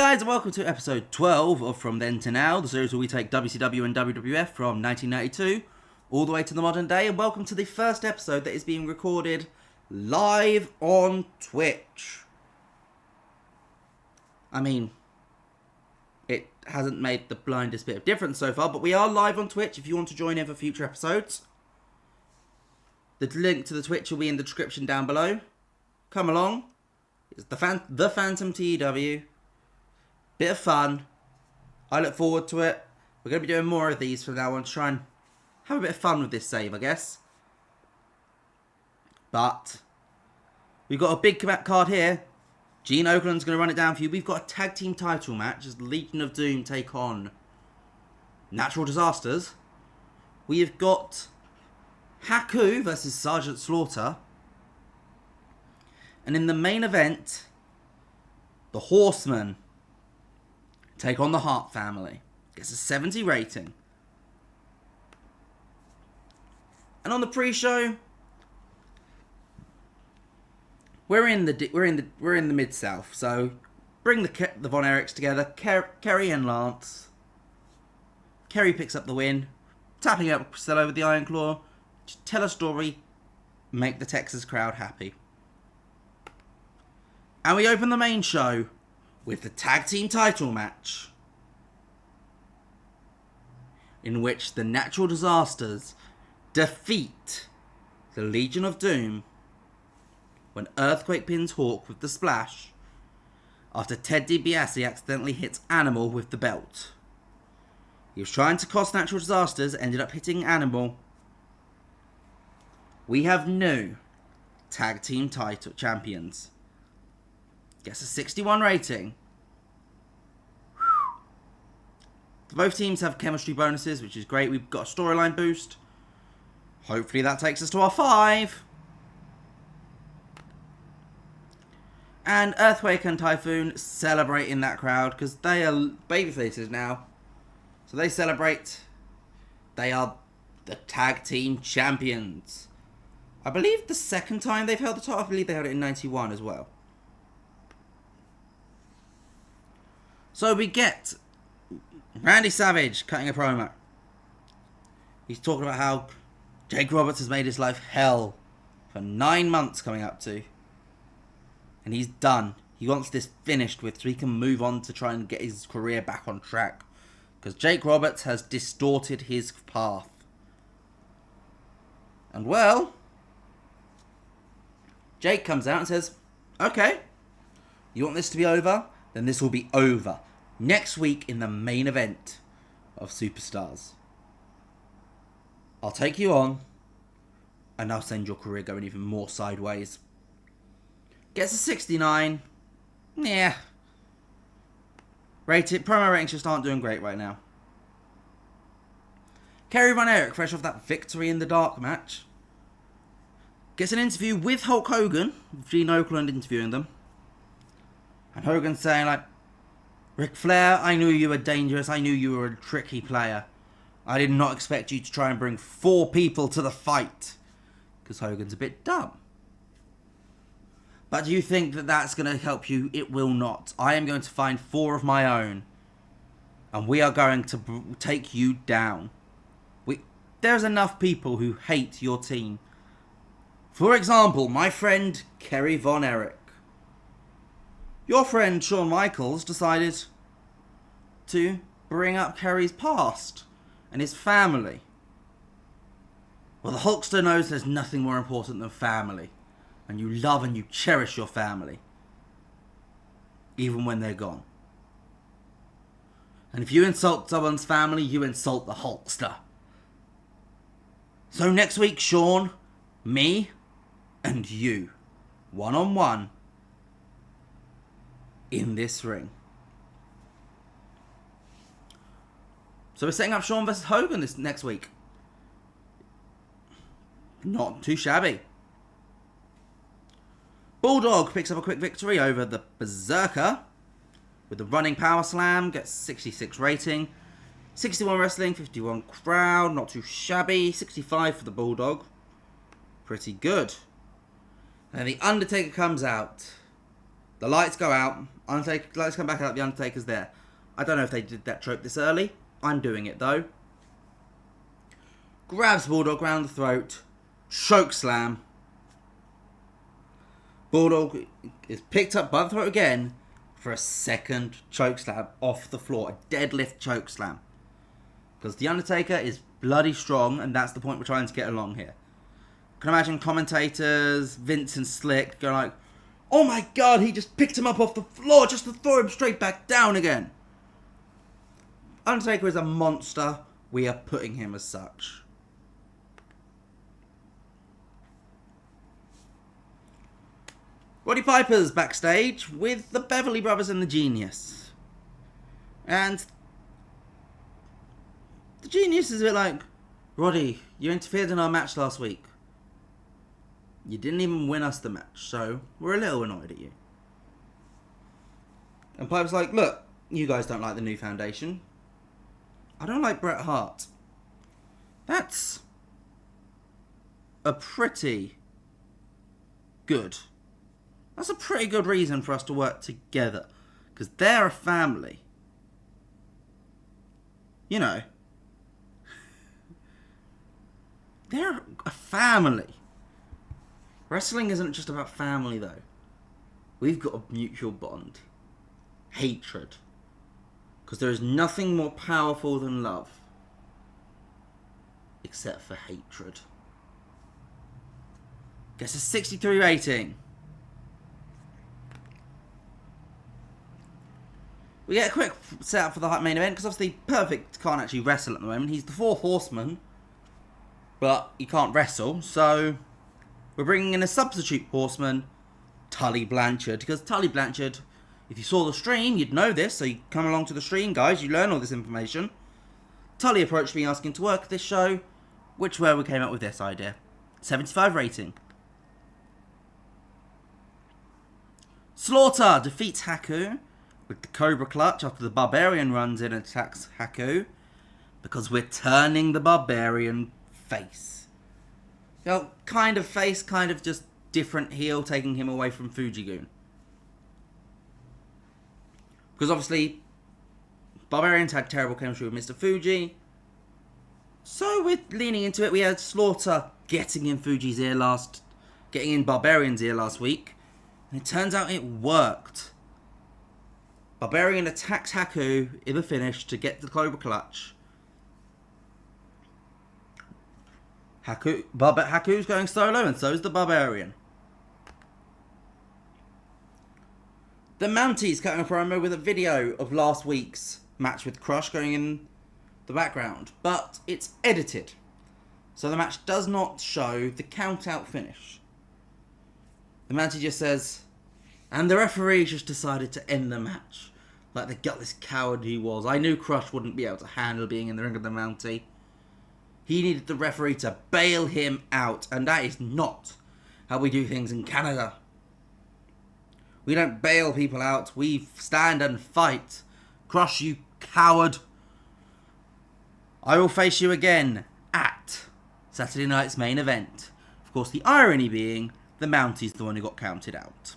guys, and welcome to episode 12 of From Then to Now, the series where we take WCW and WWF from 1992 all the way to the modern day, and welcome to the first episode that is being recorded live on Twitch. I mean, it hasn't made the blindest bit of difference so far, but we are live on Twitch if you want to join in for future episodes. The link to the Twitch will be in the description down below. Come along. It's the Phantom TEW. Bit of fun. I look forward to it. We're going to be doing more of these from now on to try and have a bit of fun with this save, I guess. But we've got a big card here. Gene Okerlund's going to run it down for you. We've got a tag team title match as Legion of Doom take on Natural Disasters. We've got Haku versus Sergeant Slaughter. And in the main event, the Horsemen take on the Hart Family. Gets a 70 rating. And on the pre-show, we're in the Mid-South, so bring the Von Erichs together. Kerry and Lance. Kerry picks up the win, tapping up Costello with the Iron Claw. Just tell a story, make the Texas crowd happy. And we open the main show with the tag team title match, in which the Natural Disasters defeat the Legion of Doom when Earthquake pins Hawk with the splash after Ted DiBiase accidentally hits Animal with the belt. He was trying to cost Natural Disasters, ended up hitting Animal. We have new tag team title champions. Gets a 61 rating. Both teams have chemistry bonuses, which is great. We've got a storyline boost. Hopefully that takes us to our 5. And Earthquake and Typhoon celebrate in that crowd because they are babyfaces now. So they celebrate. They are the tag team champions. I believe the second time they've held the title. I believe they held it in 91 as well. So we get Randy Savage cutting a promo. He's talking about how Jake Roberts has made his life hell for 9 months coming up to. And he's done. He wants this finished with so he can move on to try and get his career back on track. Because Jake Roberts has distorted his path. And well, Jake comes out and says, okay, you want this to be over? Then this will be over next week in the main event of Superstars. I'll take you on, and I'll send your career going even more sideways. Gets a 69. Yeah. Promo ratings just aren't doing great right now. Kerry Von Erich, fresh off that victory in the dark match, gets an interview with Hulk Hogan, with Gene Okerlund interviewing them. And Hogan's saying, like, Ric Flair, I knew you were dangerous. I knew you were a tricky player. I did not expect you to try and bring 4 people to the fight. Because Hogan's a bit dumb. But do you think that that's going to help you? It will not. I am going to find 4 of my own. And we are going to take you down. There's enough people who hate your team. For example, my friend Kerry Von Erich. Your friend Shawn Michaels decided to bring up Kerry's past and his family. Well, the Hulkster knows there's nothing more important than family. And you love and you cherish your family. Even when they're gone. And if you insult someone's family, you insult the Hulkster. So next week, Shawn, me, and you, one-on-one, in this ring. So we're setting up Shawn versus Hogan this next week. Not too shabby. Bulldog picks up a quick victory over the Berserker with the running power slam. Gets 66 rating. 61 wrestling, 51 crowd. Not too shabby. 65 for the Bulldog. Pretty good. And then the Undertaker comes out. The lights go out. Undertaker, lights come back out. The Undertaker's there. I don't know if they did that trope this early. I'm doing it though. Grabs Bulldog round the throat. Choke slam. Bulldog is picked up by the throat again for a second choke slam off the floor. A deadlift choke slam. Because the Undertaker is bloody strong, and that's the point we're trying to get along here. Can imagine commentators, Vince and Slick, going like, oh my god, he just picked him up off the floor just to throw him straight back down again. Undertaker is a monster. We are putting him as such. Roddy Piper's backstage with the Beverly Brothers and the Genius. And the Genius is a bit like, Roddy, you interfered in our match last week. You didn't even win us the match, so we're a little annoyed at you. And Piper's like, look, you guys don't like the New Foundation. I don't like Bret Hart. That's a pretty good. That's a pretty good reason for us to work together. Because they're a family. You know. They're a family. Wrestling isn't just about family, though. We've got a mutual bond. Hatred. Because there is nothing more powerful than love. Except for hatred. Gets a 63 rating. We get a quick setup for the main event, because obviously Perfect can't actually wrestle at the moment. He's the Four Horsemen, but he can't wrestle, so we're bringing in a substitute horseman, Tully Blanchard, because Tully Blanchard, if you saw the stream, you'd know this, so you come along to the stream, guys, you learn all this information. Tully approached me asking to work this show, which where we came up with this idea. 75 rating. Slaughter defeats Haku with the Cobra Clutch after the Barbarian runs in and attacks Haku, because we're turning the Barbarian face. You know, kind of face, kind of just different heel, taking him away from Fujigun. Because obviously, Barbarians had terrible chemistry with Mr. Fuji. So we're leaning into it. We had Slaughter getting in Fuji's ear getting in Barbarian's ear last week. And it turns out it worked. Barbarian attacks Haku in the finish to get the Cobra Clutch. Haku's going solo, and so is the Barbarian. The Mounties cutting a promo with a video of last week's match with Crush going in the background, but it's edited, so the match does not show the count-out finish. The Mountie just says, and the referee just decided to end the match. Like the gutless coward he was. I knew Crush wouldn't be able to handle being in the ring with the Mountie. He needed the referee to bail him out, and that is not how we do things in Canada. We don't bail people out, we stand and fight. Crush, you coward. I will face you again at Saturday night's main event. Of course, the irony being, the Mountie's the one who got counted out.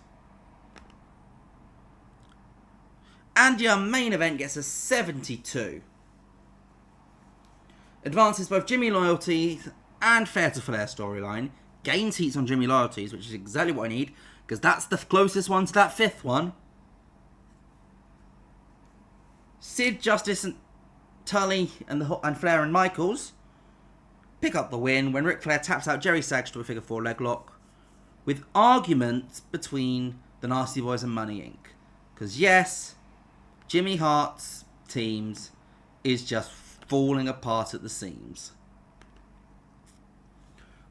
And your main event gets a 72. Advances both Jimmy Loyalties and Fair to Flair storyline. Gains heats on Jimmy Loyalties, which is exactly what I need, because that's the closest one to that fifth one. Sid, Justice, and Tully, and Flair and Michaels pick up the win when Ric Flair taps out Jerry Sags to a figure 4 leg lock, with arguments between the Nasty Boys and Money Inc. Because yes, Jimmy Hart's teams is just falling apart at the seams.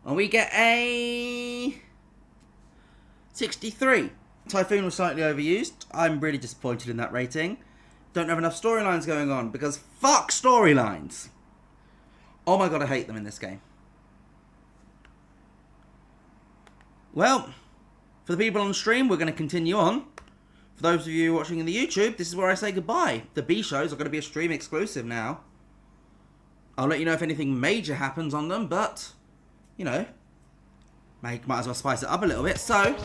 And we get a 63. Typhoon was slightly overused. I'm really disappointed in that rating. Don't have enough storylines going on, because fuck storylines. Oh my god, I hate them in this game. Well, for the people on the stream, we're going to continue on. For those of you watching in the YouTube, this is where I say goodbye. The B shows are going to be a stream exclusive now. I'll let you know if anything major happens on them, but, you know, might as well spice it up a little bit. So,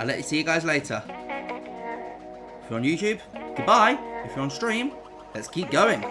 I'll let you see you guys later. If you're on YouTube, goodbye. If you're on stream, let's keep going.